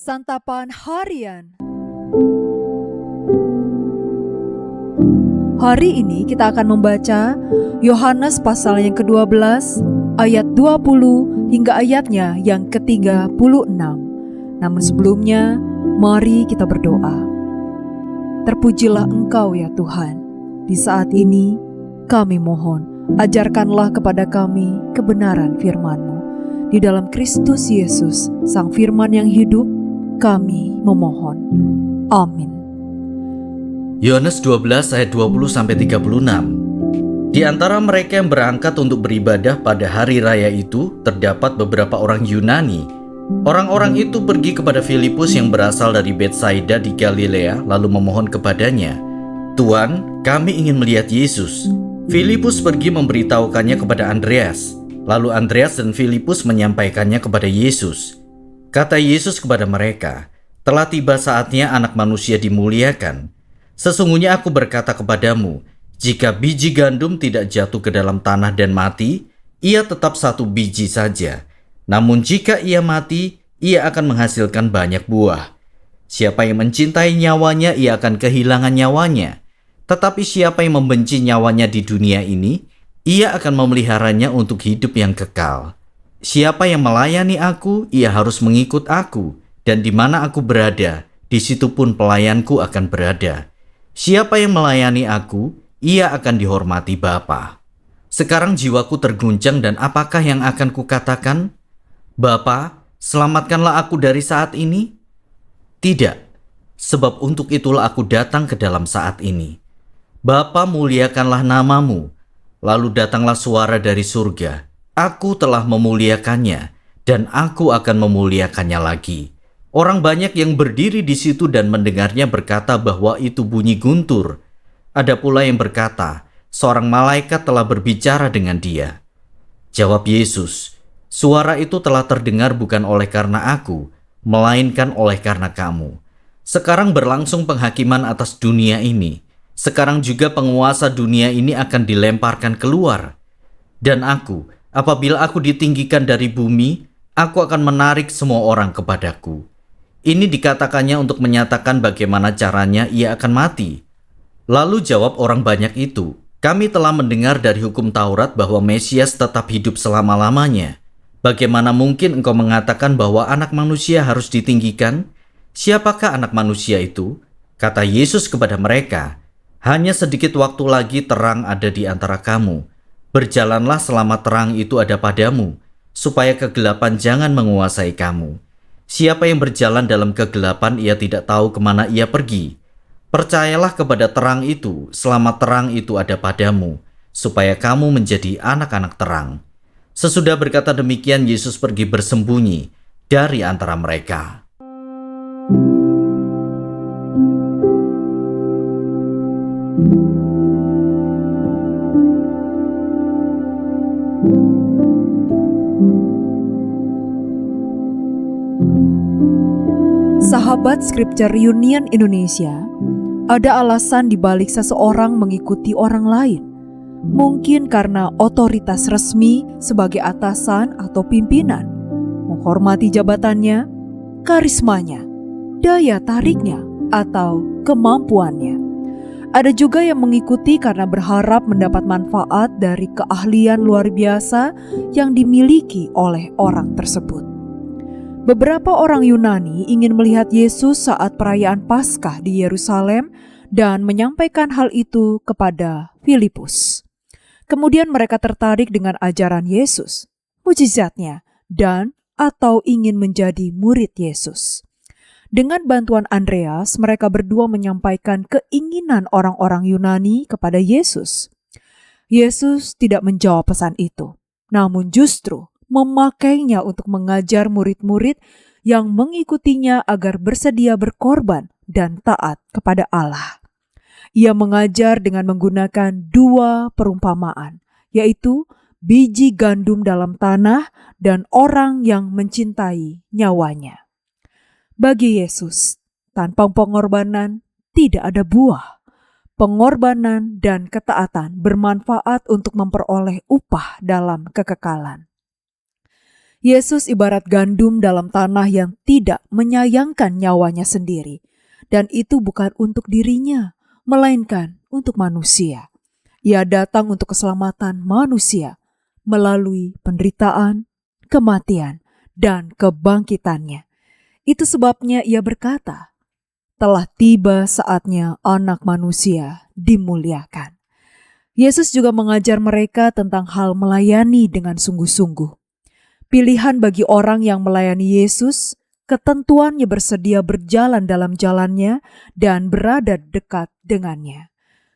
Santapan Harian. Hari ini kita akan membaca Yohanes pasal yang ke-12 ayat 20 hingga ayatnya yang ke-36. Namun sebelumnya, mari kita berdoa. Terpujilah Engkau ya Tuhan. Di saat ini kami mohon, ajarkanlah kepada kami kebenaran firman-Mu. Di dalam Kristus Yesus, Sang Firman yang hidup, kami memohon. Amin. Yohanes 12 ayat 20-36. Di antara mereka yang berangkat untuk beribadah pada hari raya itu, terdapat beberapa orang Yunani. Orang-orang itu pergi kepada Filipus yang berasal dari Betsaida di Galilea, lalu memohon kepadanya, "Tuan, kami ingin melihat Yesus." Filipus pergi memberitahukannya kepada Andreas. Lalu Andreas dan Filipus menyampaikannya kepada Yesus. Kata Yesus kepada mereka, "Telah tiba saatnya Anak Manusia dimuliakan. Sesungguhnya aku berkata kepadamu, jika biji gandum tidak jatuh ke dalam tanah dan mati, ia tetap satu biji saja. Namun jika ia mati, ia akan menghasilkan banyak buah. Siapa yang mencintai nyawanya, ia akan kehilangan nyawanya. Tetapi siapa yang membenci nyawanya di dunia ini, ia akan memeliharanya untuk hidup yang kekal. Siapa yang melayani aku, ia harus mengikut aku, dan di mana aku berada, di situ pun pelayanku akan berada. Siapa yang melayani aku, ia akan dihormati Bapa." Sekarang jiwaku terguncang dan apakah yang akan kukatakan? "Bapa, selamatkanlah aku dari saat ini?" Tidak, sebab untuk itulah aku datang ke dalam saat ini. "Bapa, muliakanlah namamu." Lalu datanglah suara dari surga, "Aku telah memuliakannya, dan aku akan memuliakannya lagi." Orang banyak yang berdiri di situ dan mendengarnya berkata bahwa itu bunyi guntur. Ada pula yang berkata, seorang malaikat telah berbicara dengan dia. Jawab Yesus, "Suara itu telah terdengar bukan oleh karena aku, melainkan oleh karena kamu. Sekarang berlangsung penghakiman atas dunia ini. Sekarang juga penguasa dunia ini akan dilemparkan keluar. Dan aku, apabila aku ditinggikan dari bumi, aku akan menarik semua orang kepadaku." Ini dikatakannya untuk menyatakan bagaimana caranya ia akan mati. Lalu jawab orang banyak itu, "Kami telah mendengar dari hukum Taurat bahwa Mesias tetap hidup selama-lamanya. Bagaimana mungkin engkau mengatakan bahwa Anak Manusia harus ditinggikan? Siapakah Anak Manusia itu?" Kata Yesus kepada mereka, "Hanya sedikit waktu lagi terang ada di antara kamu. Berjalanlah selama terang itu ada padamu, supaya kegelapan jangan menguasai kamu. Siapa yang berjalan dalam kegelapan, ia tidak tahu kemana ia pergi. Percayalah kepada terang itu selama terang itu ada padamu, supaya kamu menjadi anak-anak terang." Sesudah berkata demikian, Yesus pergi bersembunyi dari antara mereka. Sahabat Scripture Union Indonesia, ada alasan dibalik seseorang mengikuti orang lain. Mungkin karena otoritas resmi sebagai atasan atau pimpinan, menghormati jabatannya, karismanya, daya tariknya, atau kemampuannya. Ada juga yang mengikuti karena berharap mendapat manfaat dari keahlian luar biasa yang dimiliki oleh orang tersebut. Beberapa orang Yunani ingin melihat Yesus saat perayaan Paskah di Yerusalem dan menyampaikan hal itu kepada Filipus. Kemudian mereka tertarik dengan ajaran Yesus, mukjizatnya, dan atau ingin menjadi murid Yesus. Dengan bantuan Andreas, mereka berdua menyampaikan keinginan orang-orang Yunani kepada Yesus. Yesus tidak menjawab pesan itu, namun justru memakainya untuk mengajar murid-murid yang mengikutinya agar bersedia berkorban dan taat kepada Allah. Ia mengajar dengan menggunakan dua perumpamaan, yaitu biji gandum dalam tanah dan orang yang mencintai nyawanya. Bagi Yesus, tanpa pengorbanan tidak ada buah. Pengorbanan dan ketaatan bermanfaat untuk memperoleh upah dalam kekekalan. Yesus ibarat gandum dalam tanah yang tidak menyayangkan nyawanya sendiri. Dan itu bukan untuk dirinya, melainkan untuk manusia. Ia datang untuk keselamatan manusia melalui penderitaan, kematian, dan kebangkitannya. Itu sebabnya ia berkata, telah tiba saatnya anak manusia dimuliakan. Yesus juga mengajar mereka tentang hal melayani dengan sungguh-sungguh. Pilihan bagi orang yang melayani Yesus, ketentuannya bersedia berjalan dalam jalannya dan berada dekat dengannya.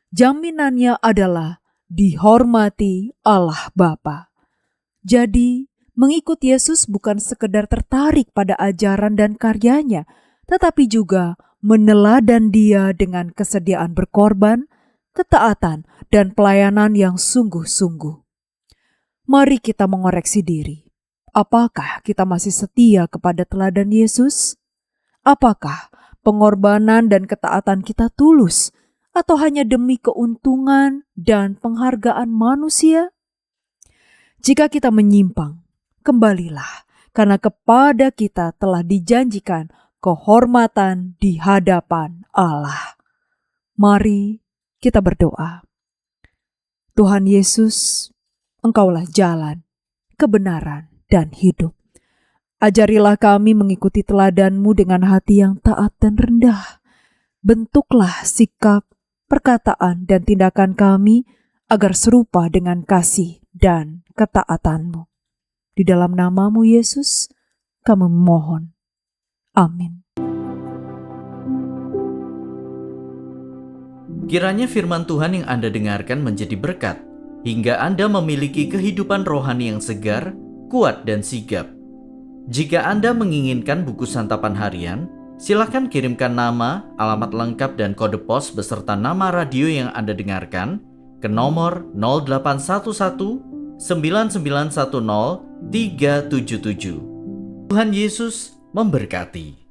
Jaminannya adalah dihormati Allah Bapa. Jadi, mengikut Yesus bukan sekedar tertarik pada ajaran dan karyanya, tetapi juga meneladan Dia dengan kesediaan berkorban, ketaatan, dan pelayanan yang sungguh-sungguh. Mari kita mengoreksi diri. Apakah kita masih setia kepada teladan Yesus? Apakah pengorbanan dan ketaatan kita tulus, atau hanya demi keuntungan dan penghargaan manusia? Jika kita menyimpang, kembalilah, karena kepada kita telah dijanjikan kehormatan di hadapan Allah. Mari kita berdoa. Tuhan Yesus, Engkaulah jalan, kebenaran, dan hidup. Ajarilah kami mengikuti teladan-Mu dengan hati yang taat dan rendah. Bentuklah sikap, perkataan, dan tindakan kami agar serupa dengan kasih dan ketaatan-Mu. Di dalam nama-Mu Yesus, kami memohon. Amin. Kiranya firman Tuhan yang Anda dengarkan menjadi berkat, hingga Anda memiliki kehidupan rohani yang segar, kuat, dan sigap. Jika Anda menginginkan buku santapan harian, silakan kirimkan nama, alamat lengkap, dan kode pos beserta nama radio yang Anda dengarkan ke nomor 0811 9910 377. Tuhan Yesus memberkati.